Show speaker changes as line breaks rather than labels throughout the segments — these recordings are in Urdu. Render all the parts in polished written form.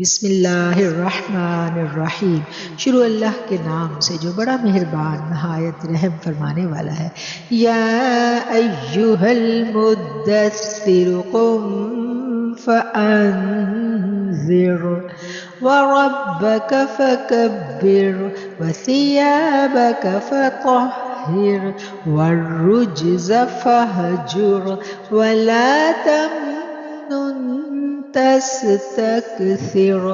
بسم اللہ الرحمن الرحیم، شروع اللہ کے نام سے جو بڑا مہربان نہایت رحم فرمانے والا ہے۔ یا ایہا المدثر قم فانذر وربک فکبر وثیابک فطہر والرجز فہجر ولا تمنن تستكثر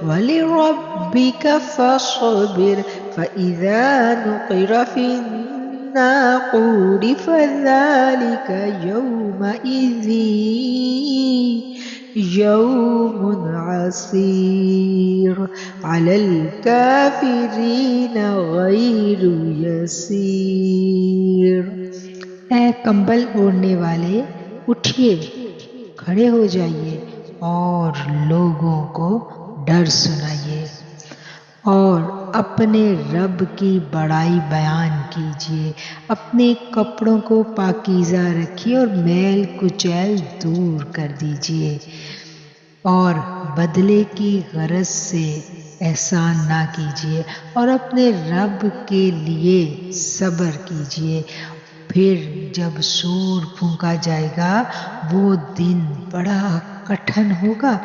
ولربك فاصبر فإذا نقر في الناقور فذلك يومئذ يوم عسير على الكافرين غير يسير۔ اے کمبل اوڑھنے والے، اٹھیے، کھڑے ہو جائیے اور لوگوں کو ڈر سنائیے اور اپنے رب کی بڑائی بیان کیجیے۔ اپنے کپڑوں کو پاکیزہ رکھیے اور میل کچیل دور کر دیجیے، اور بدلے کی غرض سے احسان نہ کیجیے، اور اپنے رب کے لیے صبر کیجیے۔ پھر جب سور پھونکا جائے گا وہ دن بڑا کٹھن ہوگا،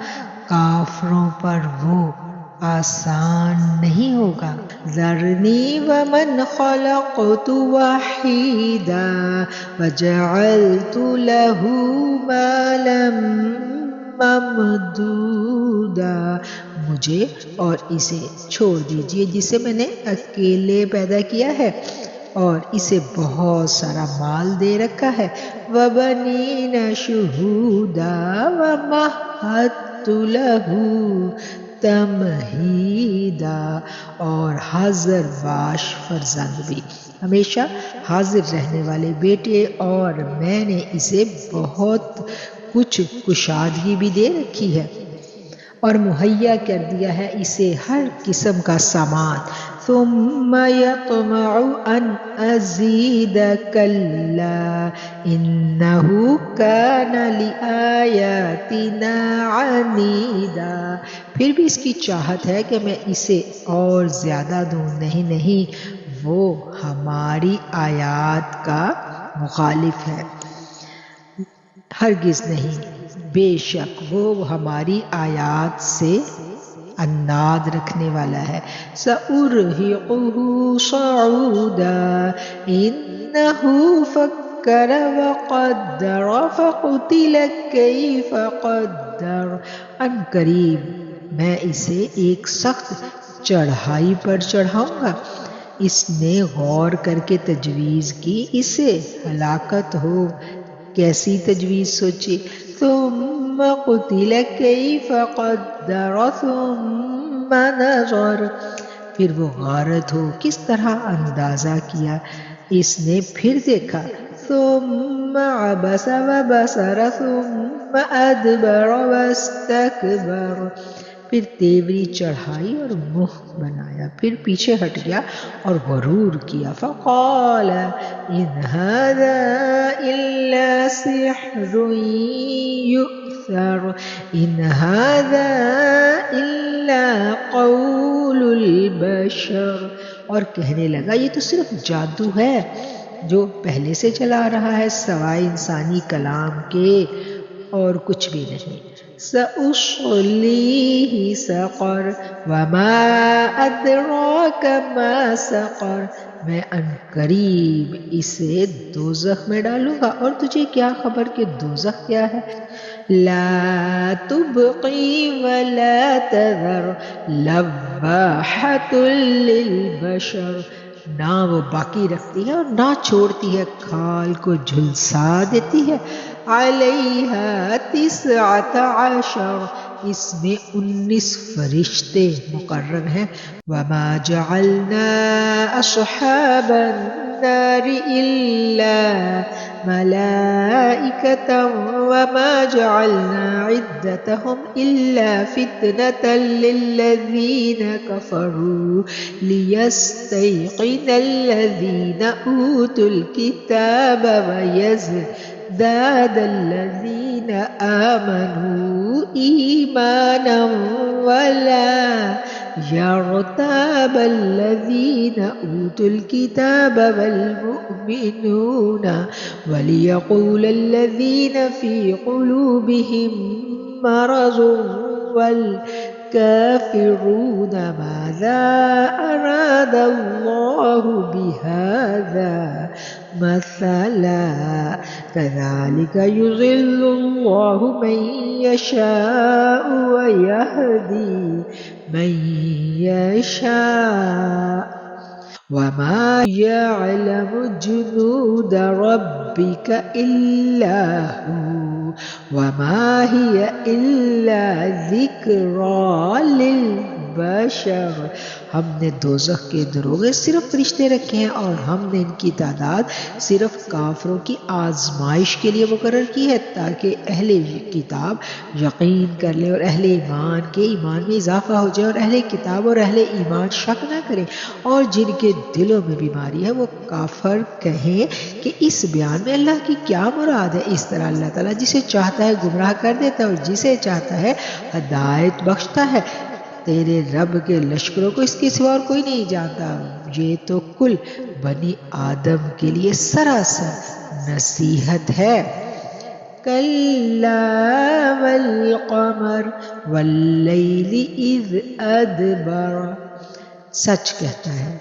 کافروں پر وہ آسان نہیں ہوگا۔ ذرنی ومن خلقت وحیدا وجعلت له مالا ممدودا، مجھے اور اسے چھوڑ دیجئے جسے میں نے اکیلے پیدا کیا ہے اور اسے بہت سارا مال دے رکھا ہے۔ وَبَنِينَ شُهُودًا وَمَهَّدتُّ لَهُ تَمْهِيدًا، اور حاضر باش فرزند بھی، ہمیشہ حاضر رہنے والے بیٹے، اور میں نے اسے بہت کچھ کشادگی بھی دے رکھی ہے اور مہیا کر دیا ہے اسے ہر قسم کا سامان۔ ثم يطمع ان ازید کلا انه كان لآیاتنا عنیدا، پھر بھی اس کی چاہت ہے کہ میں اسے اور زیادہ دوں، نہیں، وہ ہماری آیات کا مخالف ہے، ہرگز نہیں، بے شک وہ ہماری آیات سے عناد رکھنے والا ہے۔ سأرہقہ صعودا انہ فکر وقدر فقتل کیف قدر، ان قریب میں اسے ایک سخت چڑھائی پر چڑھاؤں گا، اس نے غور کر کے تجویز کی، اسے ہلاکت ہو کیسی تجویز سوچی۔ ثم قتل کیف قدر ثم نظر، پھر وہ غارت ہو کس طرح اندازہ کیا، اس نے پھر دیکھا۔ ثم عبس وبصر ثم ادبر واستکبر، پھر تیوری چڑھائی اور منہ بنایا، پھر پیچھے ہٹ گیا اور غرور کیا۔ فقال ان هذا الا سحر یؤثر ان هذا الا قول البشر، اور کہنے لگا یہ تو صرف جادو ہے جو پہلے سے چلا آ رہا ہے سوائے انسانی کلام کے اور کچھ بھی نہیں۔ سأصلیہ سقر وما ادراک ما سقر، میں ان قریب اسے دوزخ میں ڈالوں گا، اور تجھے کیا خبر کہ دوزخ کیا ہے۔ لا تبقی ولا تذر لواحۃ للبشر، نہ وہ باقی رکھتی ہے اور نہ چھوڑتی ہے، کھال کو جھلسا دیتی ہے۔ علیہا 19، اس میں 19 فرشتے مقرر ہیں۔ وما جعلنا اصحاب النار الا ملائکۃ وما جعلنا عدتهم الا فتنة للذین کفروا لیستيقن الذین اوتوا الکتاب ویزداد الذین آمنوا إيمانا ولا يرتاب الذين أوتوا الكتاب والمؤمنون وليقول الذين في قلوبهم مرض والكافرون ماذا أراد الله بهذا مثلا كذلك يضل الله من يشاء ويهدي من يشاء وما يعلم جنود ربك إلا هو وما هي إلا ذکرى للبشر. ہم نے دوزخ کے دروغے صرف فرشتے رکھے ہیں اور ہم نے ان کی تعداد صرف کافروں کی آزمائش کے لیے مقرر کی ہے تاکہ اہل کتاب یقین کر لیں اور اہل ایمان کے ایمان میں اضافہ ہو جائے اور اہل کتاب اور اہل ایمان شک نہ کریں اور جن کے دلوں میں بیماری ہے وہ کافر کہیں کہ اس بیان میں اللہ کی کیا مراد ہے. اس طرح اللہ تعالیٰ جسے چاہتا ہے گمراہ کر دیتا ہے اور جسے چاہتا ہے ہدایت بخشتا ہے. تیرے رب کے لشکروں کو اس کے سوا اور کوئی نہیں جانتا. یہ تو کل بنی آدم کے لیے سراسر نصیحت ہے. کلا والقمر واللیل اذ ادبر، سچ کہتا ہے،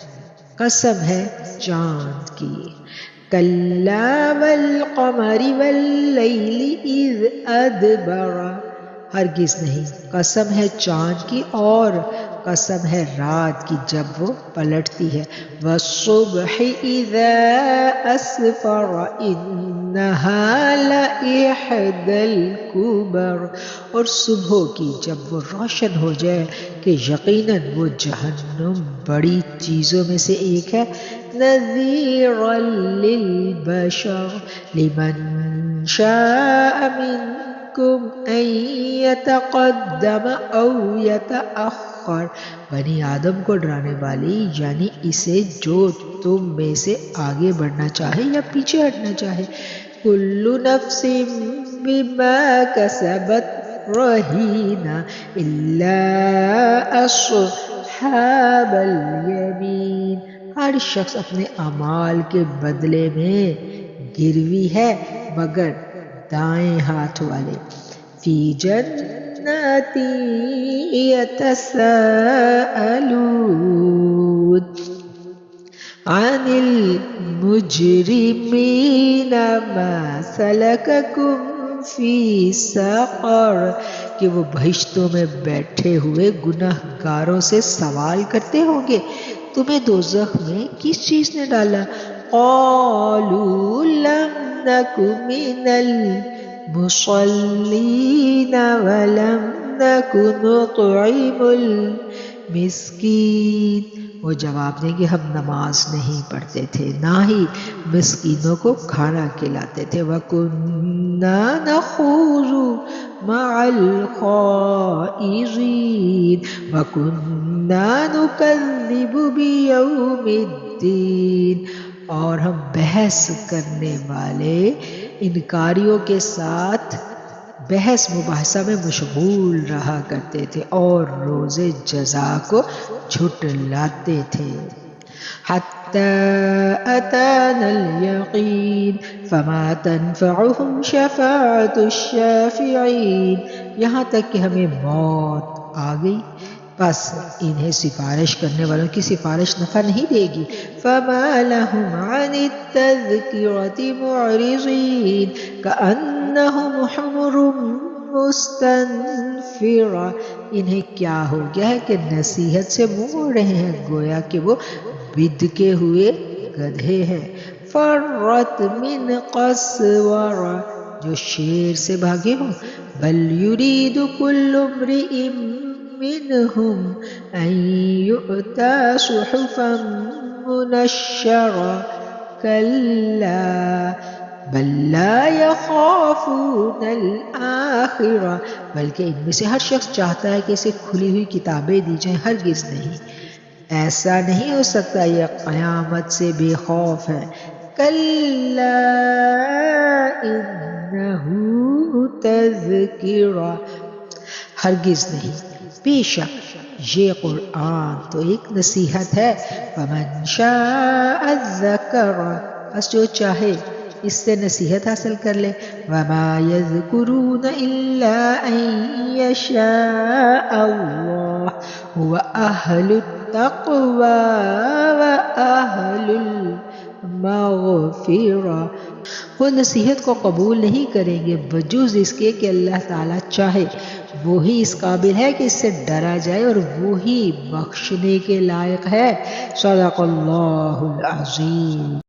قسم ہے چاند کی. کلا والقمر واللیل اذ ادبر، ہرگز نہیں، قسم ہے چاند کی اور قسم ہے رات کی جب وہ پلٹتی ہے. والصبح اذا اسفر انہا لإحدى الكبر، اور صبح کی جب وہ روشن ہو جائے کہ یقیناً وہ جہنم بڑی چیزوں میں سے ایک ہے. نذیرا للبشر لمن شاء منکم ان یتقدم او یتأخر، بنی آدم کو ڈرانے والی یعنی اسے جو تم میں سے آگے بڑھنا چاہے یا پیچھے ہٹنا چاہے. کل نفس بما کسبت رہینہ الا اصحاب الیمین، ہر شخص اپنے اعمال کے بدلے میں گروی ہے مگر دائیں ہاتھ والے. فی جنات یتساءلون عن المجرمین ما سلککم فی سقر، کہ وہ بہشتوں میں بیٹھے ہوئے گناہ گاروں سے سوال کرتے ہوں گے تمہیں دوزخ میں کس چیز نے ڈالا. قالوا لم نک من المصلین ولم نک نطعم المسکین، وہ جواب دیں گے ہم نماز نہیں پڑھتے تھے نہ ہی مسکینوں کو کھانا کھلاتے تھے. وَكُنَّا نَخُوضُ مَعَ الْخَائِضِينَ وَكُنَّا نُكَذِّبُ بِيَوْمِ الدِّينِ، اور ہم بحث کرنے والے انکاریوں کے ساتھ بحث مباحثہ میں مشغول رہا کرتے تھے اور روز جزا کو جھٹلاتے تھے. حتی اتانا الیقین فما تنفعهم شفاعت الشافعین، یہاں تک کہ ہمیں موت آ گئی بس انہیں سفارش کرنے والوں کی سفارش نفع نہیں دے گی. فما لهم عن التذکرۃ معرضین کأنهم حمر مستنفرہ، انہیں کیا ہو گیا ہے کہ نصیحت سے منہ موڑ رہے ہیں گویا کہ وہ بدکے ہوئے گدھے ہیں. فرت من قسورہ، جو شیر سے بھاگے ہوں. بل یرید کل امرئ منہم ان یؤتی صحفا منشرہ کلا بل لا یخافون الآخرہ، بلکہ ان میں سے ہر شخص چاہتا ہے کہ اسے کھلی ہوئی کتابیں دی جائیں. ہرگز نہیں، ایسا نہیں ہو سکتا، یہ قیامت سے بے خوف ہے. کلا انہ تذکرہ، ہرگز نہیں۔ بے شک یہ قرآن تو ایک نصیحت ہے، فمن شاء ذکر، بس جو چاہے اس سے نصیحت حاصل کر لے، وما یذکرون الا ان یشاء اللہ هو اہل التقوی واہل المغفرہ، وہ نصیحت کو قبول نہیں کریں گے بجز اس کے کہ اللہ تعالیٰ چاہے، وہی اس قابل ہے کہ اس سے ڈرا جائے اور وہی بخشنے کے لائق ہے۔ صدق اللہ العظیم۔